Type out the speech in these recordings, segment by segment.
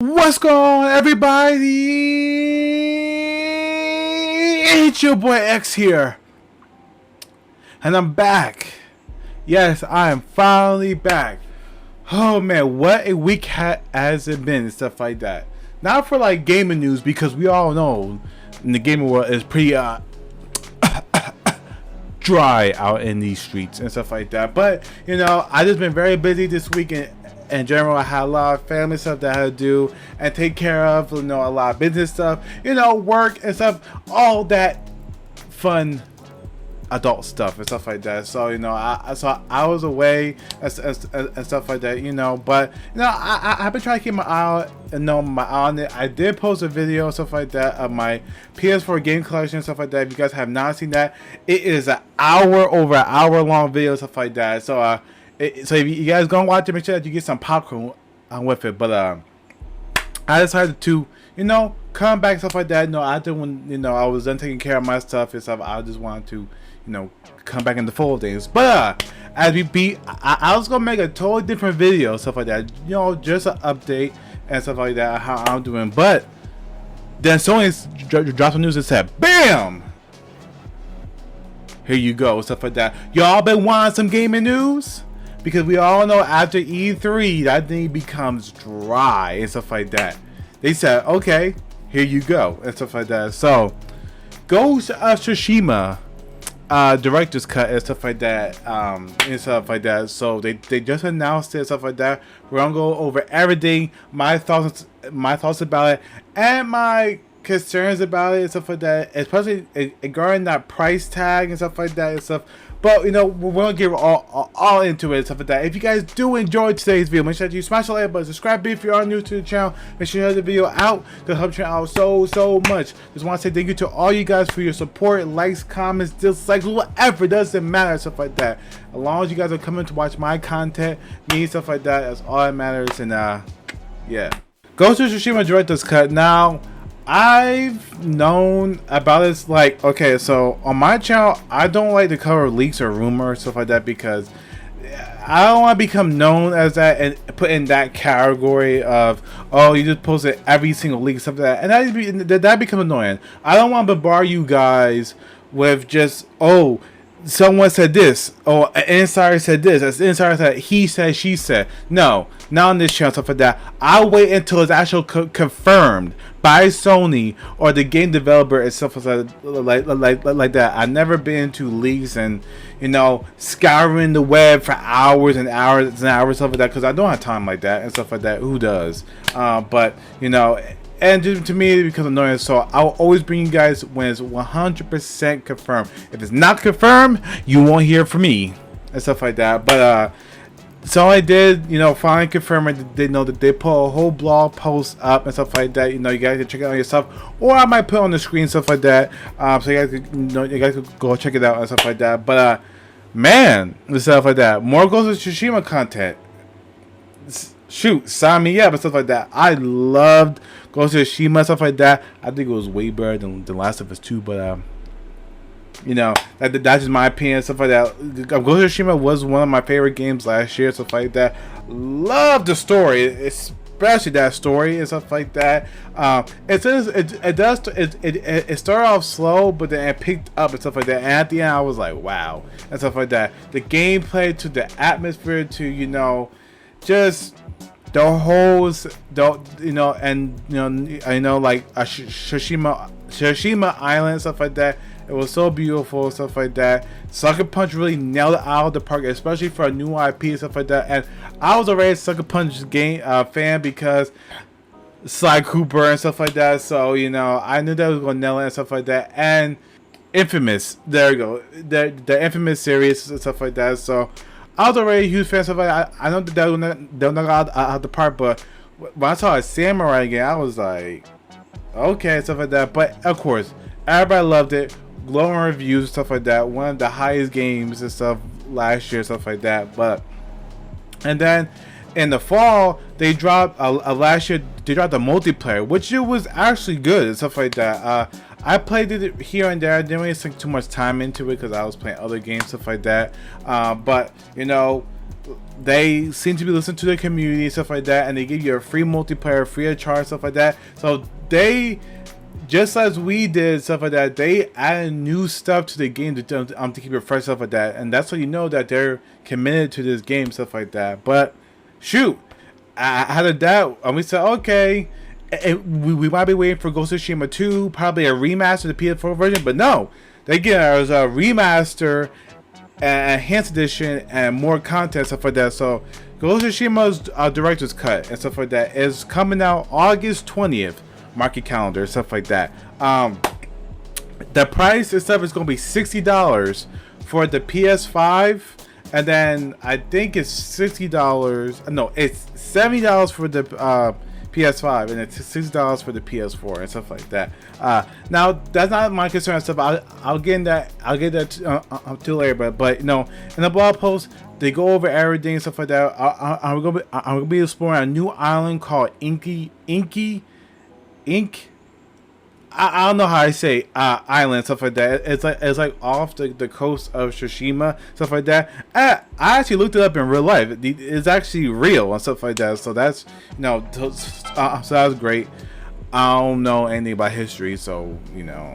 What's going on, everybody? It's your boy X here, and I'm back. Yes, I am finally back. Oh man, what a week has it been and stuff like that. Not for like gaming news, because we all know in the gaming world is pretty dry out in these streets and stuff like that. But you know, I just been very busy this week, and in general, I had a lot of family stuff that I had to do and take care of. You know, a lot of business stuff. You know, work and stuff. All that fun adult stuff and stuff like that. So you know, I was away and stuff like that. You know, but you know, I've been trying to keep my eye out, my eye on it. I did post a video and stuff like that of my PS4 game collection and stuff like that. If you guys have not seen that, it is over an hour long video and stuff like that. So so if you guys gonna watch it, make sure that you get some popcorn with it. But I decided to, you know, come back and stuff like that. You know, after when I was done taking care of my stuff and stuff, I just wanted to, you know, come back in the full things. But as we beat, I was gonna make a totally different video, stuff like that. You know, just an update and stuff like that, how I'm doing. But then Sony dropped some news and said, "Bam! Here you go," stuff like that. Y'all been wanting some gaming news? Because we all know after E3, that thing becomes dry and stuff like that. They said, okay, here you go, and stuff like that. So, Ghost of Tsushima director's cut and stuff like that, and stuff like that. So they just announced it and stuff like that. We're gonna go over everything, my thoughts about it, and my concerns about it and stuff like that. Especially regarding that price tag and stuff like that and stuff. But you know, we're gonna get all into it and stuff like that. If you guys do enjoy today's video, make sure that you smash the like button, subscribe if you are new to the channel. Make sure you have the video out to help you out so much. Just want to say thank you to all you guys for your support, likes, comments, dislikes, whatever. It doesn't matter, stuff like that. As long as you guys are coming to watch my content, me, stuff like that, that's all that matters. And yeah. Ghost of Tsushima director's cut. Now, I've known about this, like, okay, so on my channel, I don't like to cover leaks or rumors, stuff like that, because I don't want to become known as that and put in that category of, oh, you just posted every single leak, stuff like that, and that becomes annoying. I don't want to bombard you guys with just, oh, someone said this, or an insider said this, an insider said he said, she said. No, not on this channel, stuff like that. I'll wait until it's actually confirmed by Sony or the game developer and stuff like that. I've never been into leaks and, you know, scouring the web for hours and hours and hours, stuff like that, because I don't have time like that and stuff like that. Who does? But you know. And just, to me, it becomes annoying, so I'll always bring you guys when it's 100% confirmed. If it's not confirmed, you won't hear from me and stuff like that. But so I did, you know, finally confirm it. They know that they put a whole blog post up and stuff like that. You know, you guys can check it out yourself, or I might put it on the screen, stuff like that. So you guys could, you guys could go check it out and stuff like that. But man, and stuff like that. More Ghost of Tsushima content. Shoot, sign me up and stuff like that. I loved Ghost of Tsushima, stuff like that. I think it was way better than The Last of Us 2, but you know, that's just my opinion, stuff like that. Ghost of Tsushima was one of my favorite games last year, stuff like that. Love the story, especially that story and stuff like that. It started off slow, but then it picked up and stuff like that. And at the end, I was like, wow, and stuff like that. The gameplay to the atmosphere to, you know, just the holes, you know, and you know, I know, like Tsushima Island, stuff like that. It was so beautiful, stuff like that. Sucker Punch really nailed it out of the park, especially for a new IP, stuff like that. And I was already a Sucker Punch game fan because Sly Cooper and stuff like that. So you know, I knew that was gonna nail it and stuff like that. And Infamous, there you go, the Infamous series and stuff like that. So I was already a huge fan, stuff like that. I know that they'll not out the part, but when I saw a samurai game, I was like, okay, stuff like that. But of course, everybody loved it. Glowing reviews, stuff like that. One of the highest games and stuff last year, stuff like that. But and then in the fall, they dropped last year. They dropped the multiplayer, which it was actually good and stuff like that. I played it here and there. I didn't really sink too much time into it because I was playing other games, stuff like that. But you know, they seem to be listening to the community and stuff like that, and they give you a free multiplayer, free of charge, stuff like that. So they, just as we did, stuff like that, they added new stuff to the game to keep it fresh, stuff like that. And that's how you know that they're committed to this game, stuff like that. But shoot, out of that, and we said, okay, we might be waiting for Ghost of Tsushima 2, probably a remaster of the PS4 version, but no, they get us a remaster, an enhanced edition, and more content, stuff like that. So Ghost of Tsushima's director's cut and stuff like that is coming out August 20th. Mark your calendar, stuff like that. The price and stuff is going to be $60 for the PS5, and then I think it's $60. No, it's $70 for the PS5, and it's $60 for the PS4 and stuff like that. Now that's not my concern and stuff. I'll get in that. I'll get that to later. But you know, in the blog post, they go over everything and stuff like that. I'm gonna be exploring a new island called Inky. I don't know how I say island, stuff like that. It's like off the coast of Tsushima, stuff like that. I actually looked it up in real life. It's actually real and stuff like that. So that's, you know, so that was great. I don't know anything about history, so you know,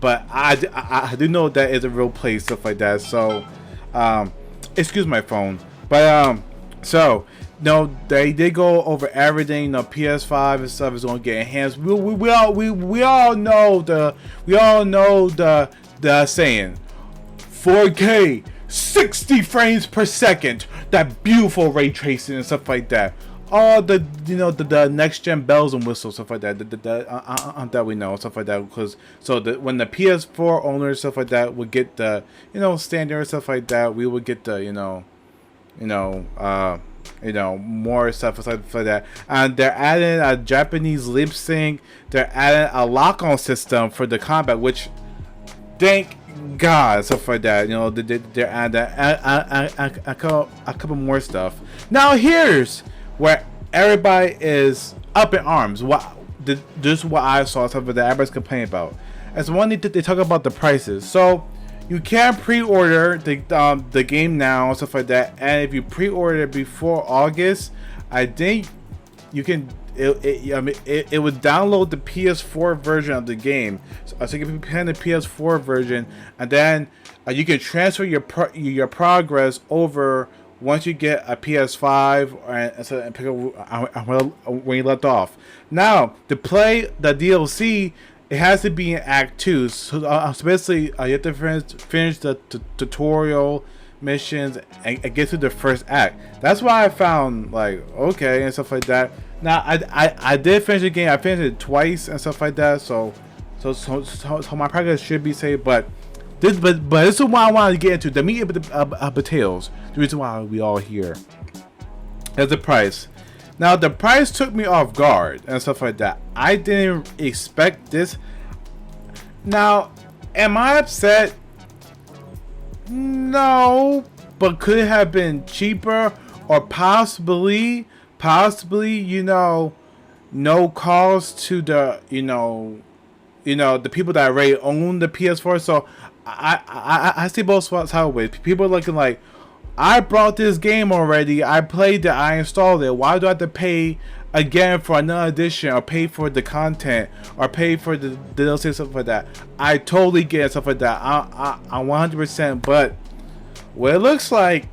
but I do know that it's a real place, stuff like that. So excuse my phone, but so. No, they did go over everything. You know, PS5 and stuff is gonna get enhanced. We all know the saying, 4K, 60 frames per second, that beautiful ray tracing and stuff like that. All the, you know, the next gen bells and whistles, stuff like that. That we know, stuff like that. Because when the PS4 owners, stuff like that, would get the, you know, standard stuff like that, we would get the, you know, more stuff like that. And they're adding a Japanese lip sync. They're adding a lock-on system for the combat, which, thank God, stuff like that. You know, they're adding a couple more stuff. Now here's where everybody is up in arms. This is what I saw, stuff that everybody's complaining about. As one, they talk about the prices. So you can pre-order the game now and stuff like that, and if you pre-order it before August, I think you can. It would download the PS4 version of the game. So you can pay the PS4 version, and then you can transfer your progress over once you get a PS5 and pick up when you left off. Now to play the DLC, it has to be in Act 2. So basically, you have to finish the tutorial missions and get to the first act. That's why I found, like, okay and stuff like that. Now I did finish the game. I finished it twice and stuff like that. So my progress should be saved. But this is what I wanted to get into. The meat of potatoes. The reason why we all here. There's the price. Now the price took me off guard and stuff like that. I didn't expect this. Now, am I upset? No, but could it have been cheaper, or possibly, you know, no cost to the, you know, the people that already own the PS4. So I see both sideways. People are looking like, I brought this game already. I played it. I installed it. Why do I have to pay again for another edition, or pay for the content, or pay for the DLC, stuff like that? I totally get stuff like that. I 100%. But what it looks like,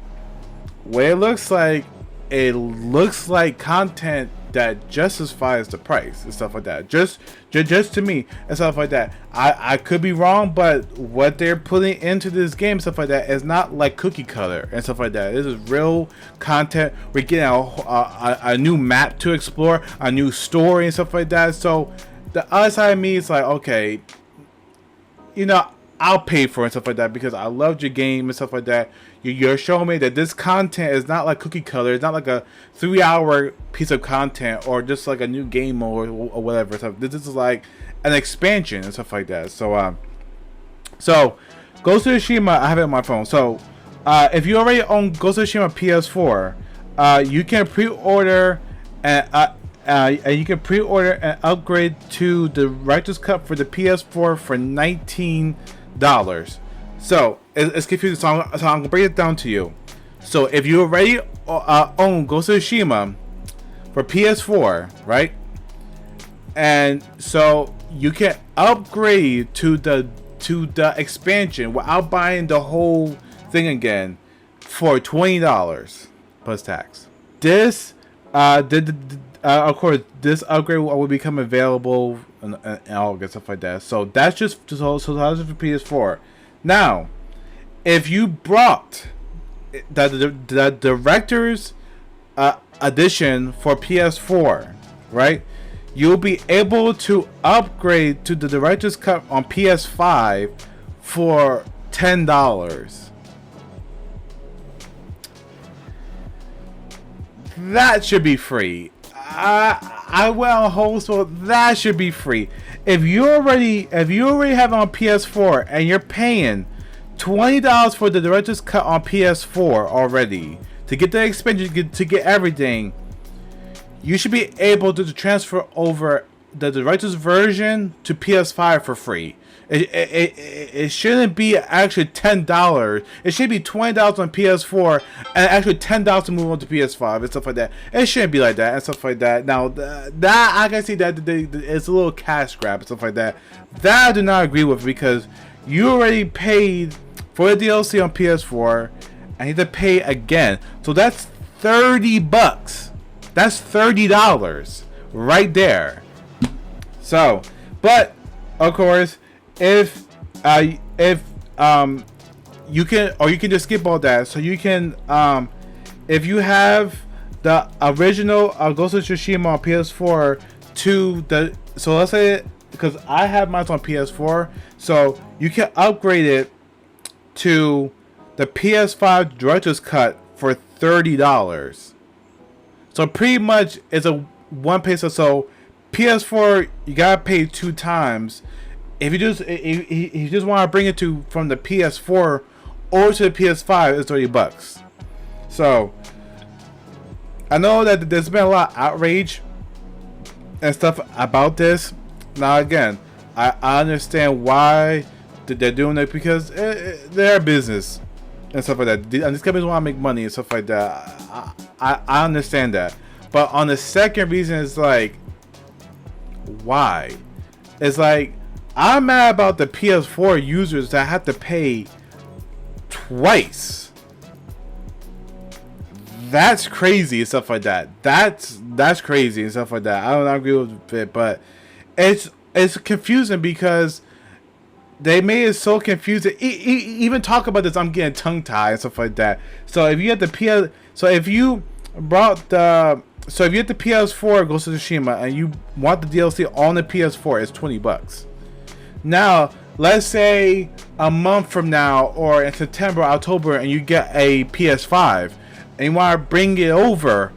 it looks like content that justifies the price and stuff like that. Just to me and stuff like that. I could be wrong, but what they're putting into this game, stuff like that, is not like cookie cutter and stuff like that. This is real content. We're getting a new map to explore, a new story and stuff like that. So the other side of me is like, okay, you know, I'll pay for it and stuff like that because I loved your game and stuff like that. You're showing me that this content is not like cookie cutter. It's not like a 3-hour piece of content or just like a new game mode or whatever. So this is like an expansion and stuff like that. So Ghost of Tsushima, I have it on my phone. So if you already own Ghost of Tsushima PS4, you can pre-order and you can pre-order and upgrade to the Director's Cut for the PS4 for $19. So it's confusing. So I'm gonna break it down to you. So if you already own Ghost of Tsushima for PS4, right? And so you can upgrade to the expansion without buying the whole thing again for $20 plus tax. This of course this upgrade will become available in August, stuff like that. So that's just that's just for PS4. Now, if you brought the director's edition for PS4, right? You'll be able to upgrade to the director's cut on PS5 for $10. That should be free. I went on hold, so that should be free. If you already have it on PS4 and you're paying $20 for the director's cut on PS4 already to get the expansion, to get everything, you should be able to transfer over the director's version to PS5 for free. It shouldn't be actually $10. It should be $20 on PS4 and actually $10 to move on to PS5 and stuff like that. It shouldn't be like that and stuff like that. Now that I can see that it's a little cash grab and stuff like that. That I do not agree with, because you already paid for the DLC on PS4 and you have to pay again. So that's $30. That's $30 right there. So, but of course, if you can just skip all that. So you can if you have the original Ghost of Tsushima on PS4 to the, so let's say, because I have mine on PS4, so you can upgrade it to the PS5 director's cut for $30. So pretty much it's a one pay. So PS4 you gotta pay 2 times. If you just want to bring it to from the PS4 or to the PS5, it's $30. So I know that there's been a lot of outrage and stuff about this. Now again, I understand why they're doing it, because they're a business and stuff like that. And these companies want to make money and stuff like that. I understand that. But on the second reason, it's like, why? It's like, I'm mad about the PS4 users that have to pay twice. That's crazy and stuff like that. That's crazy and stuff like that. I don't agree with it, but it's confusing because they made it so confusing. Even talk about this, I'm getting tongue tied and stuff like that. So if you had the if you brought the, so if you had the PS4 Ghost of Tsushima and you want the DLC on the PS4, it's $20. Now, let's say a month from now, or in September, October, and you get a PS5 and you want to bring it over,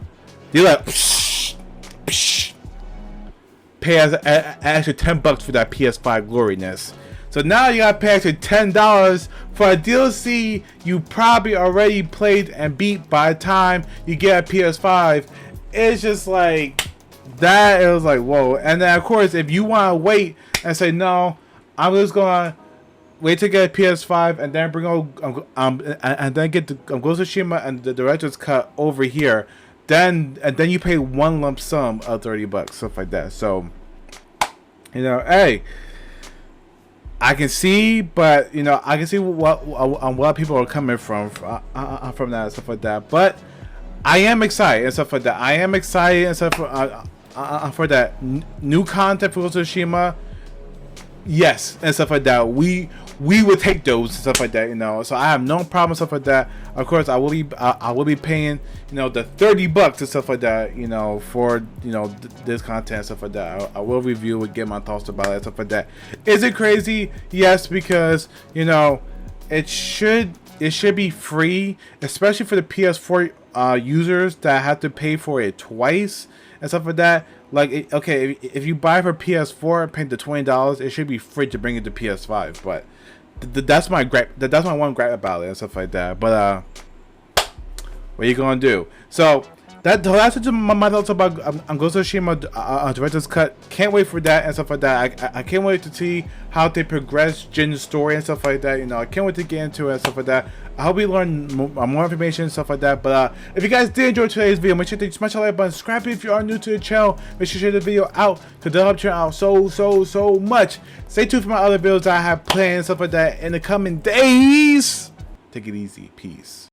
you're like, pay an extra $10 for that PS5 gloriness. So now you gotta pay extra $10 for a DLC you probably already played and beat by the time you get a PS5. It's just like that. It was like, whoa. And then of course, if you want to wait and say, no, I'm just gonna wait to get a PS5 and then bring on and then get the Ghost of Tsushima and the director's cut over here, then you pay one lump sum of $30, stuff like that. So, you know, hey, I can see, but you know, I can see what people are coming from that, stuff like that. But I am excited and stuff like that. I am excited and stuff for that new content for Ghost of Tsushima. Yes, and stuff like that. We would take those and stuff like that, you know. So I have no problem stuff like that. Of course, I will be paying, you know, the $30 and stuff like that, you know, for, you know, this content and stuff like that. I will review and get my thoughts about it and stuff like that. Is it crazy? Yes, because, you know, it should be free, especially for the PS4 users that have to pay for it twice and stuff like that. Like, okay, if you buy for PS4 and pay the $20, it should be free to bring it to PS5. But that's my gripe. That's my one gripe about it and stuff like that. But what are you gonna do? So That's just my thoughts about Ghost of Tsushima director's cut. Can't wait for that and stuff like that. I can't wait to see how they progress Jin's story and stuff like that. You know, I can't wait to get into it and stuff like that. I hope we learn more information and stuff like that. But if you guys did enjoy today's video, make sure to smash the like button. Subscribe if you are new to the channel. Make sure to share the video out because they'll help channel out so much. Stay tuned for my other videos that I have planned and stuff like that in the coming days. Take it easy. Peace.